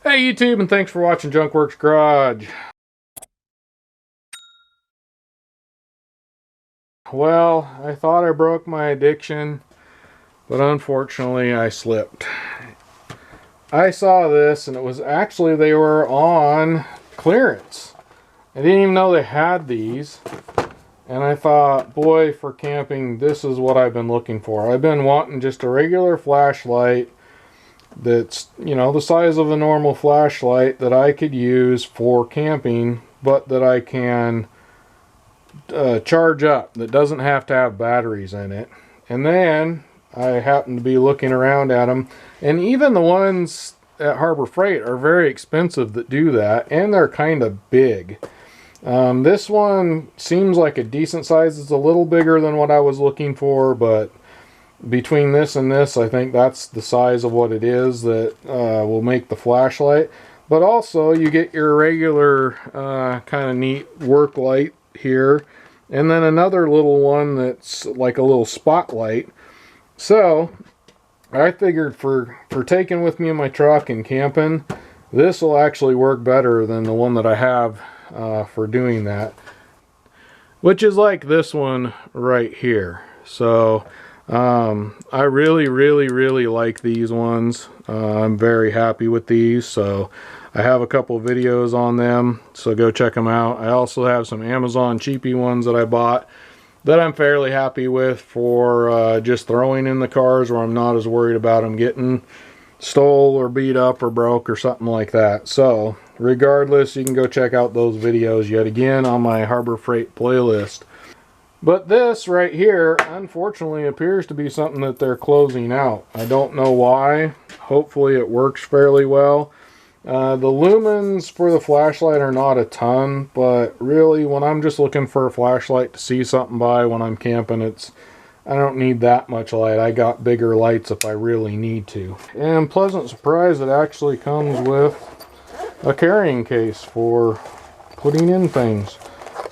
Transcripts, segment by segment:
Hey YouTube, and thanks for watching Junkworks Garage. Well, I thought I broke my addiction, but unfortunately I slipped. I saw this and it was actually, they were on clearance. I didn't even know they had these. And I thought, boy, for camping, this is what I've been looking for. I've been wanting just a regular flashlight that's, you know, the size of a normal flashlight that I could use for camping, but that I can charge up, that doesn't have to have batteries in it. And then I happened to be looking around at them, and even the ones at Harbor Freight are very expensive that do that, and they're kind of big. This one seems like a decent size. It's a little bigger than what I was looking for, but between this and this, I think that's the size of what it is that will make the flashlight. But also you get your regular kind of neat work light here, and then another little one that's like a little spotlight. So I figured for taking with me in my truck and camping, this will actually work better than the one that I have for doing that, which is like this one right here. So I really like these ones. I'm very happy with these, so I have a couple videos on them, so go check them out. I also have some Amazon cheapy ones that I bought that I'm fairly happy with for just throwing in the cars, where I'm not as worried about them getting stole or beat up or broke or something like that. So regardless, you can go check out those videos yet again on my Harbor Freight playlist. But this right here, unfortunately, appears to be something that they're closing out. I don't know why. Hopefully it works fairly well. The lumens for the flashlight are not a ton, but really when I'm just looking for a flashlight to see something by when I'm camping, I don't need that much light. I got bigger lights if I really need to. And pleasant surprise, it actually comes with a carrying case for putting in things.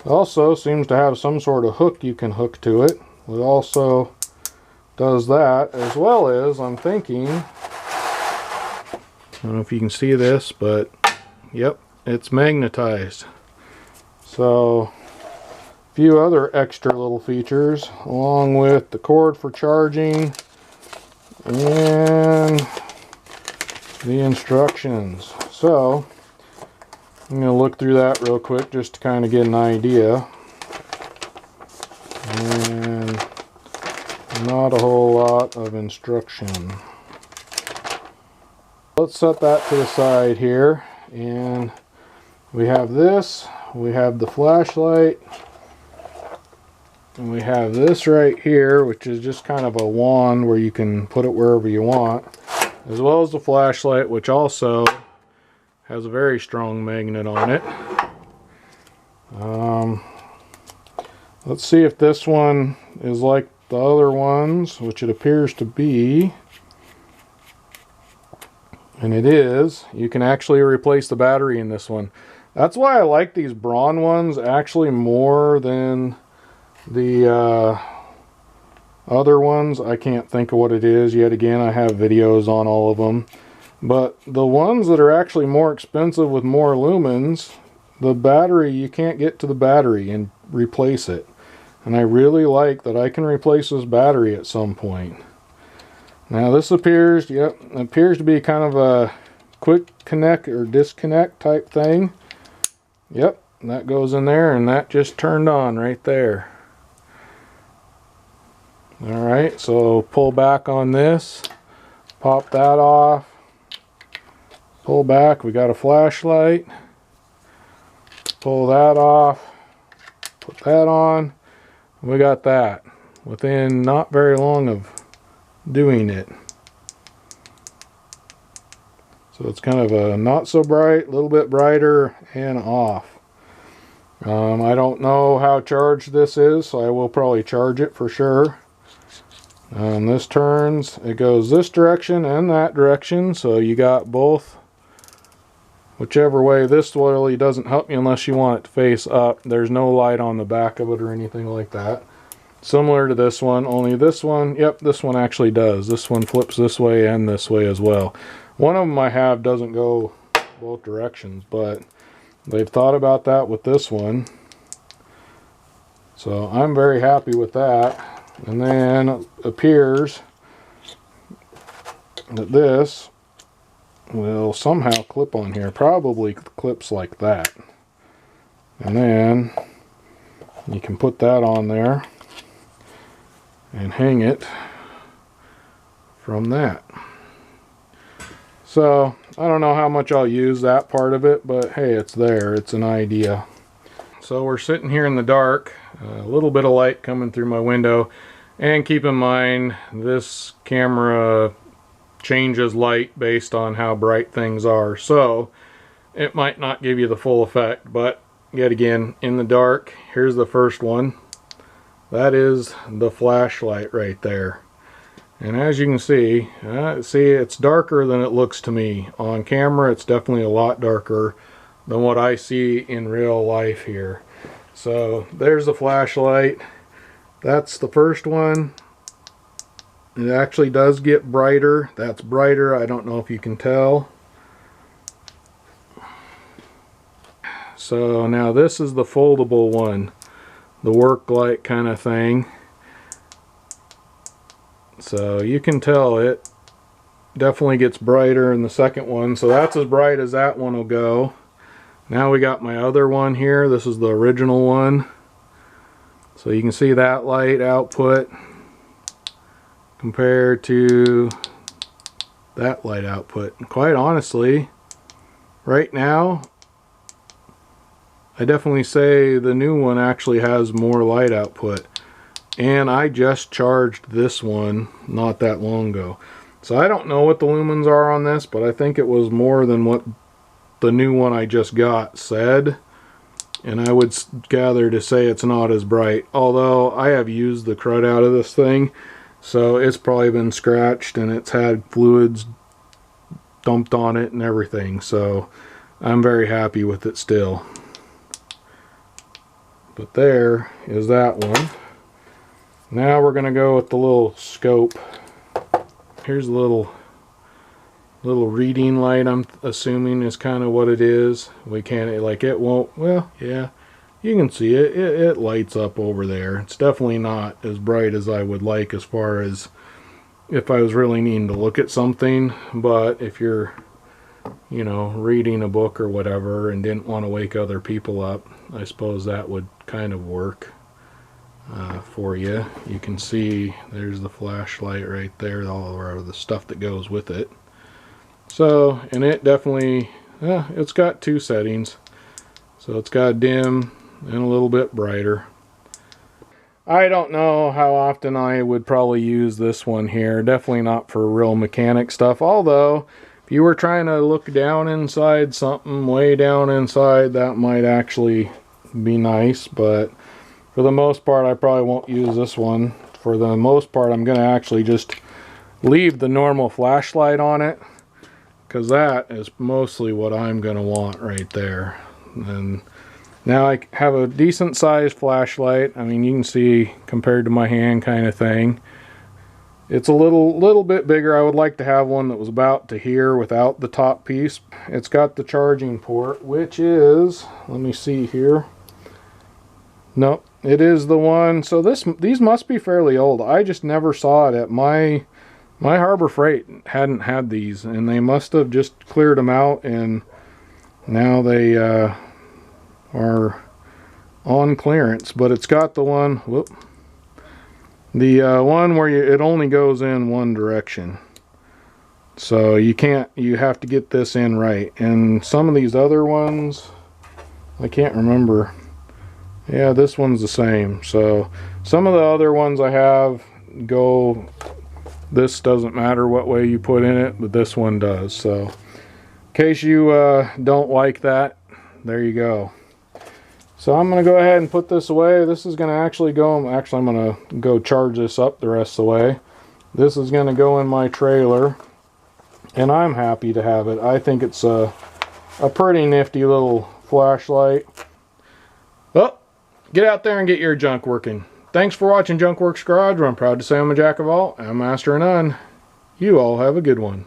It also seems to have some sort of hook you can hook to it. It also does that, as well as, I'm thinking, I don't know if you can see this, but yep, it's magnetized. So a few other extra little features, along with the cord for charging and the instructions. So I'm going to look through that real quick just to kind of get an idea. And not a whole lot of instruction. Let's set that to the side here. And we have this. We have the flashlight. And we have this right here, which is just kind of a wand where you can put it wherever you want. As well as the flashlight, which also has a very strong magnet on it. Let's see if this one is like the other ones, which it appears to be. And it is. You can actually replace the battery in this one. That's why I like these Braun ones actually more than the other ones. I can't think of what it is yet again. I have videos on all of them. But the ones that are actually more expensive with more lumens, the battery, you can't get to the battery and replace it. And I really like that I can replace this battery at some point. Now this appears, yep, appears to be kind of a quick connect or disconnect type thing. Yep, that goes in there, and that just turned on right there. Alright, so pull back on this, pop that off. Pull back, we got a flashlight. Pull that off, put that on, we got that within not very long of doing it. So it's kind of a not so bright, a little bit brighter, and off. I don't know how charged this is, so I will probably charge it for sure. This turns, it goes this direction and that direction, so you got both. Whichever way. This really doesn't help you unless you want it to face up. There's no light on the back of it or anything like that. Similar to this one, only this one, yep, this one actually does. This one flips this way and this way as well. One of them I have doesn't go both directions, but they've thought about that with this one. So I'm very happy with that. And then it appears that this will somehow clip on here. Probably clips like that. And then you can put that on there and hang it from that. So I don't know how much I'll use that part of it, but hey, it's there. It's an idea. So we're sitting here in the dark, a little bit of light coming through my window, and keep in mind this camera changes light based on how bright things are, so it might not give you the full effect. But yet again, in the dark, here's the first one. That is the flashlight right there. And as you can see, it's darker than it looks to me. On camera, it's definitely a lot darker than what I see in real life here. So there's the flashlight. That's the first one. It actually does get brighter. That's brighter. I don't know if you can tell. So now this is the foldable one, the work light kind of thing. So you can tell it definitely gets brighter in the second one. So that's as bright as that one will go. Now we got my other one here. This is the original one. So you can see that light output compared to that light output. And quite honestly, right now, I definitely say the new one actually has more light output. And I just charged this one not that long ago. So I don't know what the lumens are on this, but I think it was more than what the new one I just got said. And I would gather to say it's not as bright. Although I have used the crud out of this thing, so it's probably been scratched and it's had fluids dumped on it and everything. So I'm very happy with it still. But there is that one. Now we're going to go with the little scope. Here's a little reading light, I'm assuming is kind of what it is. We can't, like, it won't, well, yeah, you can see it. It lights up over there. It's definitely not as bright as I would like as far as if I was really needing to look at something. But if you're, you know, reading a book or whatever and didn't want to wake other people up, I suppose that would kind of work for you. You can see there's the flashlight right there, all of the stuff that goes with it. So, and it definitely, it's got two settings. So it's got dim and a little bit brighter. I don't know how often I would probably use this one here. Definitely not for real mechanic stuff. Although, if you were trying to look down inside something, way down inside, that might actually be nice. But for the most part, I probably won't use this one. For the most part, I'm going to actually just leave the normal flashlight on it, because that is mostly what I'm going to want right there. And now I have a decent sized flashlight. I mean, you can see compared to my hand kind of thing. It's a little bit bigger. I would like to have one that was about to here without the top piece. It's got the charging port, which is, let me see here. Nope, it is the one. So these must be fairly old. I just never saw it at my Harbor Freight hadn't had these, and they must have just cleared them out, and now they are on clearance. But it's got the one, one where it only goes in one direction. So you have to get this in right. And some of these other ones, I can't remember. Yeah, this one's the same. So some of the other ones I have go, this doesn't matter what way you put in it, but this one does. So in case you don't like that, there you go. So I'm going to go ahead and put this away. This is going to actually go, I'm going to go charge this up the rest of the way. This is going to go in my trailer, and I'm happy to have it. I think it's a pretty nifty little flashlight. Well, get out there and get your junk working. Thanks for watching Junk Works Garage, where I'm proud to say I'm a jack of all, and a master of none. You all have a good one.